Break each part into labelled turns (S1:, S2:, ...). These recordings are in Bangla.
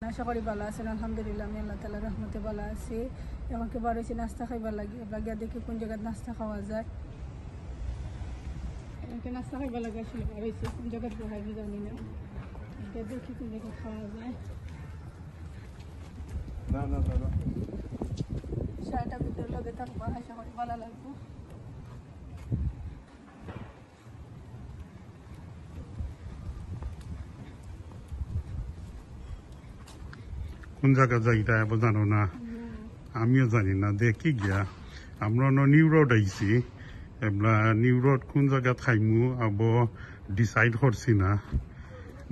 S1: আশা করি ভালো আছেন। আলহামদুলিল্লাহ আমি আল্লাহ তাআলার রহমতে ভালো আছি। এখন কি বার হয়েছি নাস্তা খাইবার লাগে, লাগিয়া দেখি কোন জায়গায় নাস্তা খাওয়া যায়। এখানে নাস্তা খাইবার লাগে আসলে বার হয়েছি, কোন জায়গায় খাইবো জানি না। দেখি কোন জায়গায় খাওয়া যায়। শাড়িটা ভিতরে লগে থাকবো, আশা করি ভালো লাগবে।
S2: কোন জায়গা যাইটা জানো না, আমিও জানি না। দেখি গিয়া আমরা নিউ রোড আইছি, এবার নিউ রোড কোন জায়গা খাইমু আব ডিসাইড করছি না।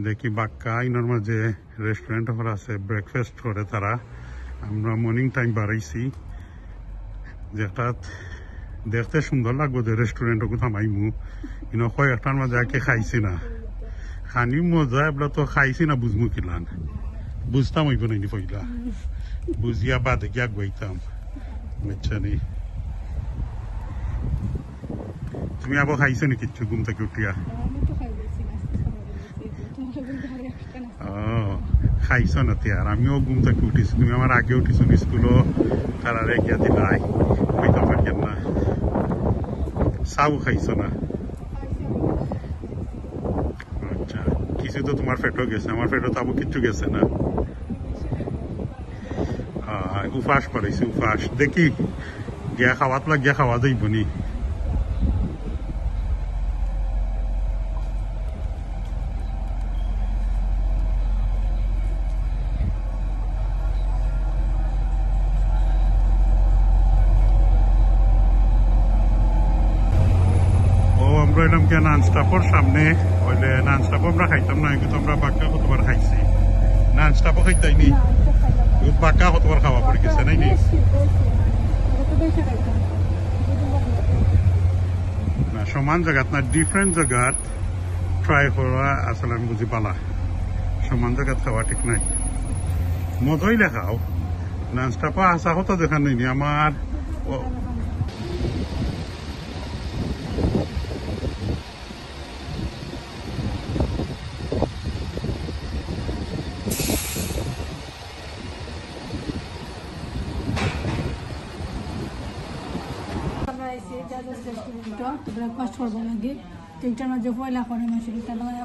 S2: দেখি বাক্কা ইনার মাঝে রেস্টুরেন্ট হল আছে, ব্রেকফাস্ট করে তারা। আমরা মর্নিং টাইম বাড়াইছি, যেটা দেখতে সুন্দর লাগবো যে রেস্টুরেন্টও থামাইমু। কিন্তু কয়েকটার মাঝে আগে খাইছি না, খানি মজা এবার তো খাইছি না, বুঝমু কিলান বুঝতাম হইব নাইনি পইলা, বুঝিয়া বাদে গিয়া গইতাম বুঝছা নি। তুমি আবার খাইছো নি কিচ্ছু ঘুম থেকে উঠিয়া? খাইছো না তিয়ার, আমিও ঘুম থেকে উঠিছি, তুমি আমার আগে উঠিছো স্কুলও তারারে গিয়া দিলাই, হইতে পারিয়ান না। চাও খাইছো না? আচ্ছা, কিছু তো তোমার পেটও গেছে, আমার পেটও তো আবার কিচ্ছু গেছে না। উপাস করাইছি উপাস, দেখি গিয়া খাওয়াত লাগিয়া খাওয়া যাইব নি। নান স্টাফের সামনে হইলে নান স্টাফ আমরা খাইতাম না, কিন্তু আমরা বাক্কা কতবার খাইছি। নান স্টাফও খাইতাইনি, বাক্কা কতবার খাওয়া পড়ে গেছে নাই নি। না সমান জায়গাত না, ডিফারেন্ট জায়গাত ট্রাই করা আসলে আমি বুঝি পালা। সমান জায়গাত খাওয়া ঠিক নাই, মজাই লেখাও। নান স্টাফও আসা হতো দেখান নাইনি আমার।
S1: ব্রেকফাস্ট করবো লাগে, তিনটার মাঝে পয়লা করে মাসে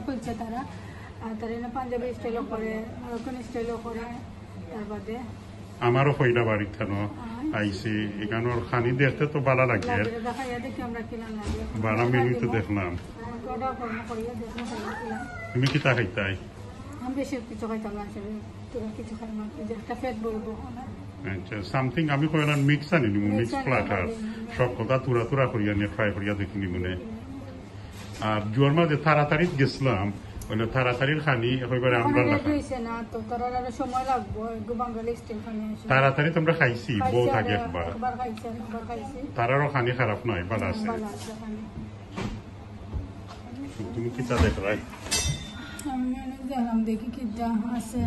S1: করছে তারা। আর তারা পাঞ্জাবি স্টাইলও করে, মরক্কন স্টাইলও করে। তার বাদে
S2: আমারও পয়লা বাড়ি খানো আইসি, এখানোর খানি দেখতে তো ভালো লাগে,
S1: দেখি আমরা কিলাম লাগে
S2: বারা মেনু তো দেখলাম। তুমি কি তা খাইতাই?
S1: আমি বেশি কিছু খাইতাম না আসলে, তোরা কিছু খাই না, একটা পেট বলবো।
S2: আচ্ছা, সামথিং আমি কইলাম মিক্স আনি নিমু, মিক্স প্লাটার সব কথা তুরা তুরা করিয়া নিয়ে ফ্রাই করিয়া দেখি নিমুনে। আর জোর মাঝে তাড়াতাড়ি গেছিলাম, ওইলে তাড়াতাড়ির খানি একেবারে আমরা না
S1: সময় লাগবো, বাঙালি স্টাইল খানি
S2: তাড়াতাড়ি তোমরা খাইছি বউ থাকে একবার, তারারও খানি খারাপ নয়, ভালো আছে। তুমি কি তা দেখলাই?
S1: আমি দেখলাম, দেখি কি আছে,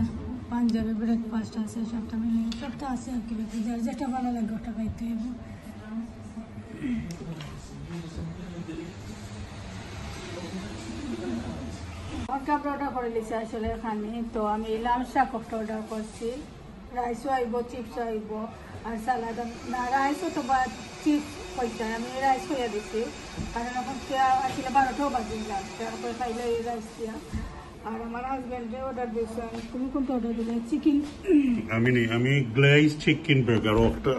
S1: পাঞ্জাবি ব্রেকফাস্ট আছে, সবটা মিলে সবটা আছে আর কি। যার যেটা ভালো লাগে ওটা খাইতে হবে। কাপড় অর্ডার করে দিয়েছি আসলে এখানে, তো আমি লাঞ্চ শাক অর্ডার করছি। রাইসও আইব, চিপসও আইব, আর সালাদ না, রাইসও তো বা চিপস হইতে আমি রাইস হইয়া দিছি, কারণ এখন আসলে 12টাও বাজে লাঞ্চ, তারপরে খাইলে এই রাইস দিয়া। আর আমার হাজবেন্ডে অর্ডার দিয়েছে। তুমি কোনটা অর্ডার দিলে? চিকেন,
S2: আমি গ্লেজ চিকেন বার্গার, ওটা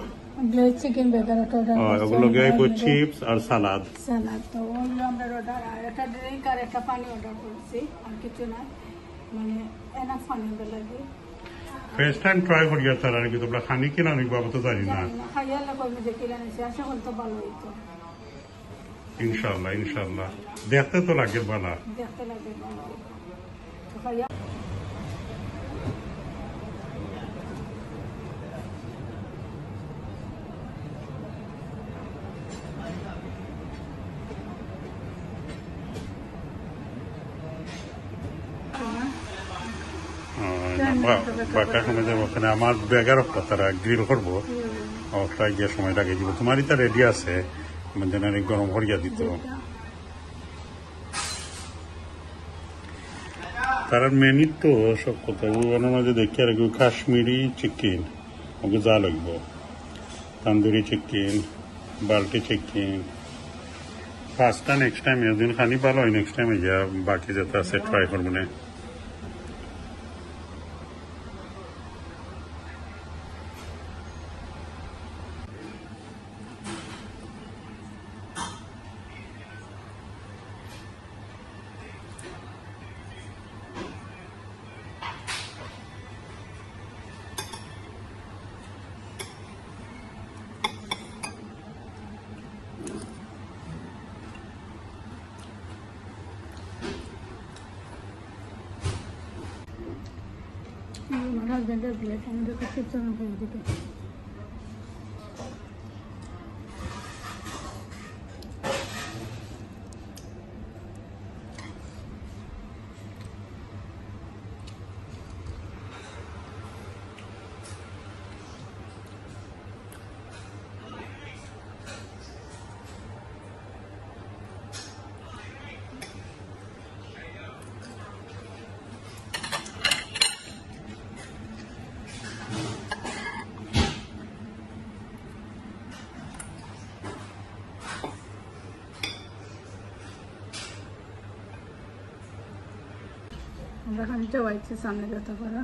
S1: গ্লেজ চিকেন বার্গার অর্ডার দিয়েছি।
S2: ওগুলো গাইব চিপস আর সালাদ।
S1: তো ওগুলো আমরা অর্ডার, আর একটা ড্রিঙ্ক আর একটা পানি অর্ডার করছি, আর কিছু না, মানে এনাফ পানি লাগে।
S2: ফার্স্ট টাইম ট্রাই করিয়া তারা নাকি তোমরা খানি কিনা নিব আমি তো জানি না।
S1: খাইয়া লাগবে যে কিনা নিছি, আশা করি তো ভালো হইতো।
S2: ইনশাআল্লাহ ইনশাআল্লাহ, দেখতে তো লাগে ভালো,
S1: দেখতে লাগে ভালো। তো খাইয়া
S2: বাক্কা সময় যাবো ওখানে আমার বেগার তারা গ্রিল করবো, ওটা গিয়ে সময় লাগিয়ে দিব। তোমার ইটা রেডি আছে, মানে গরম করিয়া দিত। কারণ মেনির তো সব কথা ওগুলোর মাঝে দেখি আর কি কাশ্মীরি চিকেন ওকে যা লাগবো তন্দুরি চিকেন বাল্টি চিকেন পাঁচটা নেক্সট টাইম একদিন খানি ভালো হয় নেক্সট টাইম ইয়া বাকি যেটা আছে ট্রাই করবো না
S1: আমার হাজব্যান্ডের বিয়ে আমাদের কাছে চরম হয়ে দিকে আমরা খানিকটা হোয়াইটের সামনে যত করা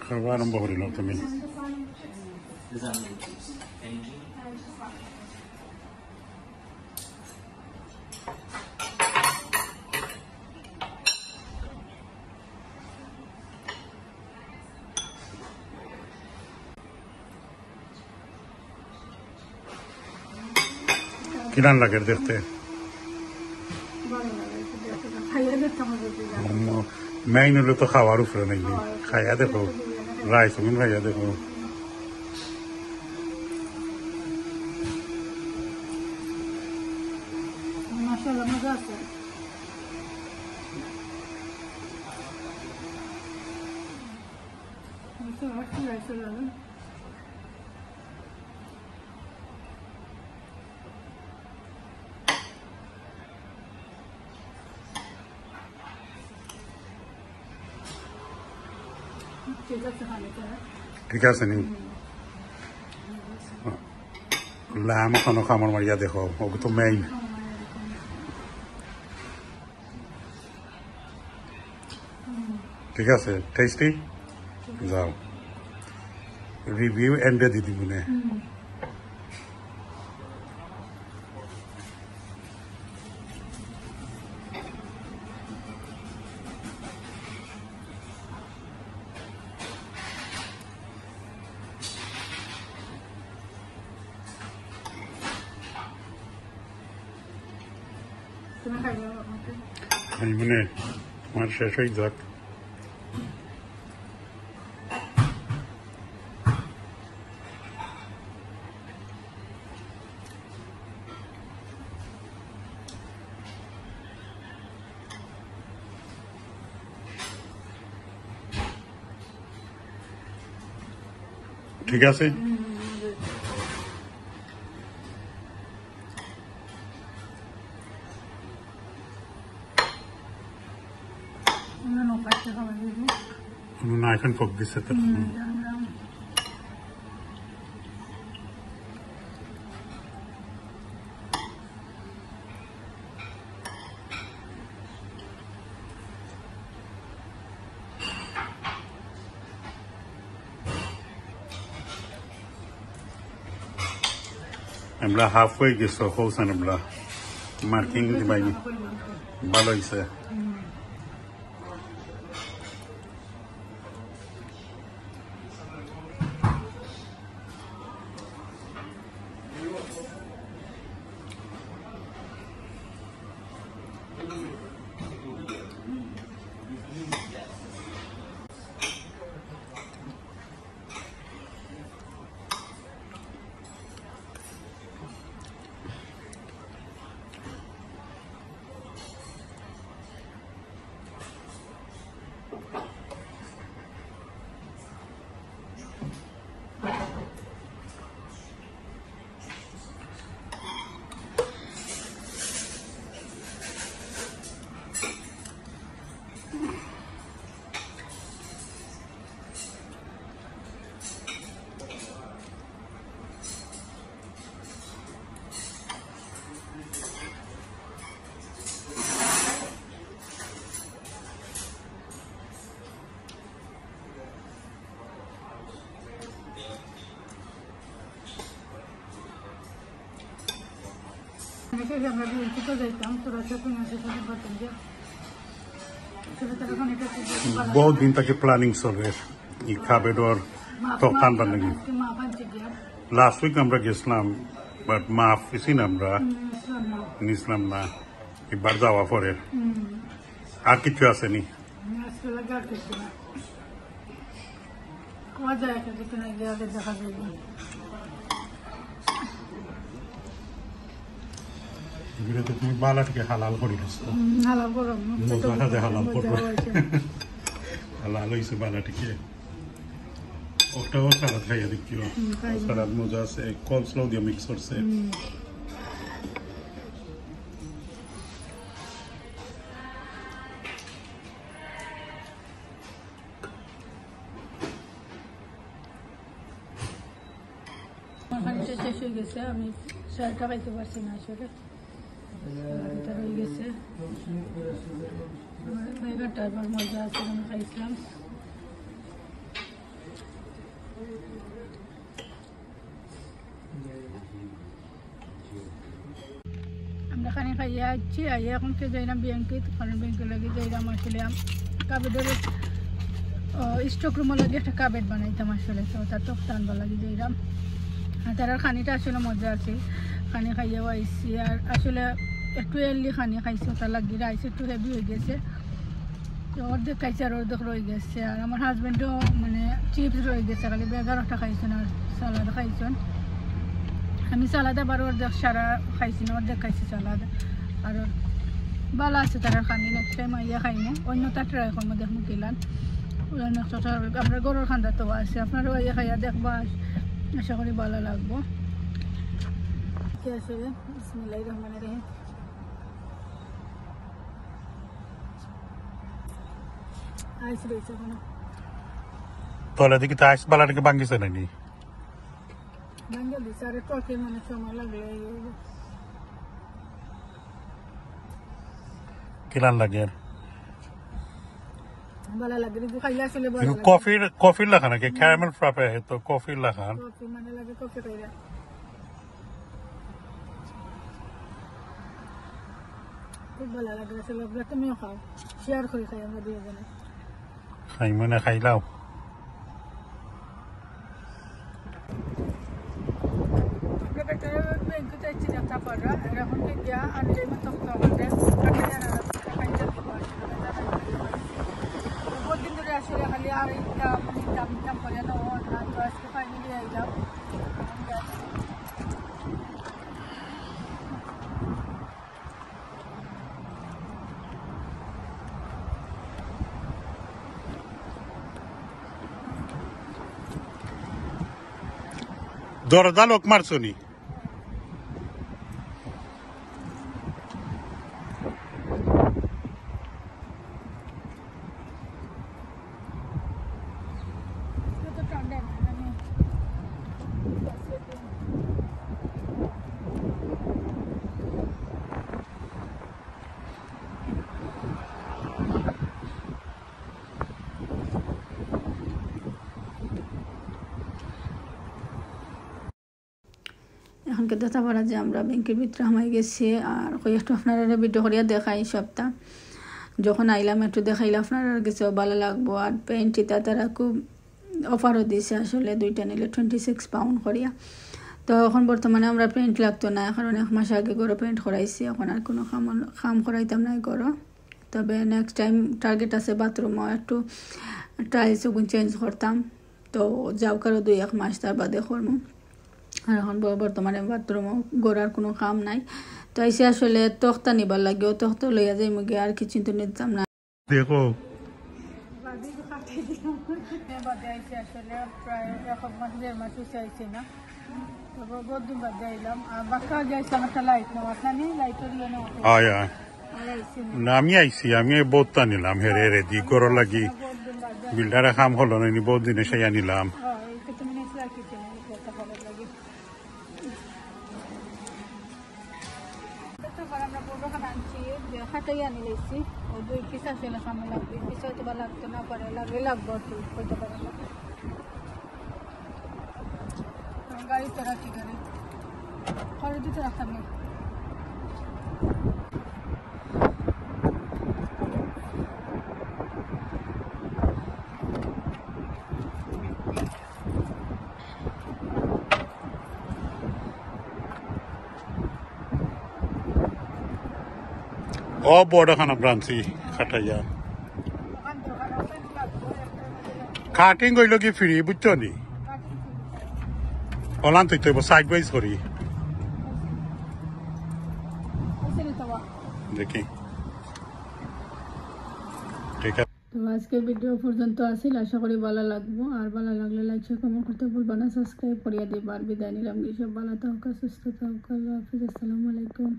S2: খাওয়া আরম্ভ করিল তুমি কিরান লাগে দেখতে
S1: খাইয়ে দেখতে হবে
S2: মেইন হলো তো খাওয়ার উপরে নাকি খাইয়া দেখো রাইস তুমি খাইয়া দেখো
S1: মাশাআল্লাহ মজা আছে
S2: ঠিক আছে নি লাম খানো খামার মারিয়া দেখো ওকে তো মেইন ঠিক আছে টেস্টি যাও রিভিউ এন্ডে দিদি মনে আমি মনে আমার শেষ হয়ে যাক ঠিক আছে না এখন ফোক দিচ্ছে তো আমরা হাফ হয়ে গেছো হৌসান আমরা মার্কিং দিবাই ভালো হয়েছে
S1: খানি শেষে আমরা বিএনপি তো যাইতাম তোরা শপিং আছে শপিং করতাম যে সেটা তারা খানি
S2: बहुत दिन तक प्लानिंग चल रहे ये खाबे और तो खान बनने
S1: মা পাঞ্চে গিয়া
S2: लास्ट वीक আমরা গেছিলাম বাট মাফ ইসি আমরা নিছিলাম না এবার যাওয়া পরে আর কিছু আসেনি
S1: আসলে গাড় করতে না কোয়া যায় একটা কিছু না গিয়ে দেখা যায়
S2: এগুলোতে তুমি বালাটাকে হালাল করে দিচ্ছো
S1: হালাল করো
S2: মজা হালাল করবো হালাল হয়েছে বালাটিকে ওটাও সালাদ খাইয়া দেখিও সালাদ মজা আছে কলস্লো দিয়ে মিক্স করছে
S1: খানিটা শেষ হয়ে গেছে আমি শাড়িটা খাইতে পারছি না আসলে এটা হয়ে গেছে জায়গাটা এবার মজা আছে আমি খাইছিলাম আমরা খানি খাইয়া আসছি আইয়া এখন কে যাইলাম ব্যাংকে কারণ ব্যাংকে লাগে যাইলাম আসলে কাবেডের স্টক রুমও লাগে একটা কাবেড বানাইতাম আসলে তো তার তো টানবার লাগে যাইলাম আর তার খানিটা আসলে মজা আছে খানি খাইয়াও আইসি আর আসলে একটু এর্লি খানি খাইছে তার লাগিয়ে রাইস একটু হেভি হয়ে গেছে তো অর্ধেক খাইছে আর অর্ধেক রয়ে গেছে আর আমার হাজব্যান্ডও মানে চিপস রয়ে গেছে খালি 11টা খাইছেন আর সালাদ খাইছেন আমি সালাদ আবার অর্ধেক সারা খাইছি না অর্ধেক খাইছি সালাদ আর ভালো আছে তারা খানি নেক্সট টাইম আইয়া খাই না অন্য তার ট্রাই করবো দেখবো কিলান আপনার গরুর খান্দা তো আছে আপনারাও আইয়া খাইয়া দেখবা আশা করি ভালো লাগবো কি আসলে বিসমিল্লাহির রহমানির রহিম আইস রয়েছে কোনো
S2: তোলা দেখি তো আইস বালাটাকে ভাঙ্গিছে নাকি
S1: ভাঙ্গে দিচ্ছে আর টকে মানে সময় লাগলে
S2: কিলান লাগে
S1: ভালো লাগে খাইলে আসলে ভালো লাগে
S2: কফির লেখা নাকি ক্যারামেল ফ্রাপে তো কফির লেখান
S1: কফি মানে লাগে কফি খাইলে খুব ভালো লাগে আসলে আপনার তুমিও খাও শেয়ার করে খাই আমরা দুজনে
S2: খাই মনে খাইলাও
S1: ব্যাংকে যাচ্ছি দেখা পড়া এরকম গিয়া আনলে তখন আমাদের বহুদিন ধরে আসলে খালি আর দাম করে নেওয়া না তো আজকে ফাইনালি আইলাম
S2: দরজা লোক মারছনি
S1: এখনকে দেখা পারা যে আমরা ব্যাংকের ভিতরে হামাই গেছি আর কয়েকটা আপনারা ভিডিও করিয়া দেখাই সপ্তাহ যখন আইলাম একটু দেখাইলে আপনারা গেছে ভালো লাগবো আর প্যান্টটিটা তারা খুব অফারও দিয়েছে আসলে দুইটা নিলে 26 পাউন্ড করিয়া তো এখন বর্তমানে আমরা প্যান্ট লাগতো না কারণ 1 মাস আগে গরো প্যান্ট করাইছি এখন আর কোনো খাম করাইতাম না গরো তবে নেক্সট টাইম টার্গেট আছে বাথরুমও একটু টাইলস ওগুন চেঞ্জ করতাম তো যাও কারো 2-1 মাস তার বাদে করবো আর এখন বর্তমানে বাথরুমও গড়ার কোনো কাম নাই তো এসে আসলে তখতা নিবার লাগে ও তখতা লইয়া যাই মুগে আর কিছু তো নিতাম না
S2: দেখো
S1: আসলে প্রায় 1 মাস 1.5 মাস চাইছি না তারপর বহুদিন বাদে আইলাম আর বাক্কা যাইছিলাম একটা লাইট নেওয়া খানি লাইটও দিয়ে নেওয়া
S2: আয়া না আমি আইছি আমি বোতটা নিলাম হেরে হেরে দি গরো লাগি বিল্ডারে কাম হলো না বহুত দিনে সেই আনিলাম
S1: হাটাই আনি লাইছি ও 2 পিস আসলে সামনে লাগবে পিস হয়তো বা লাগতো না পারে লাগবো আর কি হইতে পারে না গাড়ি তো রাখি গাড়ি খরচ দিতে রাখতাম না
S2: ও বড় খানা ব্রাঞ্চি খাটাইয়া কাটিং কইল কি ফ্রি বুঝছো নি অলান তুই তো সাইড ওয়াইজ করি দেখি ঠিক আছে
S1: তো আজকে ভিডিও পর্যন্ত আসিল আশা করি ভালো লাগবো আর ভালো লাগলে লাইক শেয়ার কমেন্ট করতে ভুলবা না সাবস্ক্রাইব করিয়া দিবা আর বিদায় নিলাম সব ভালো থাকুক সুস্থ থাকুক আল্লাহ হাফিজ আসসালামু আলাইকুম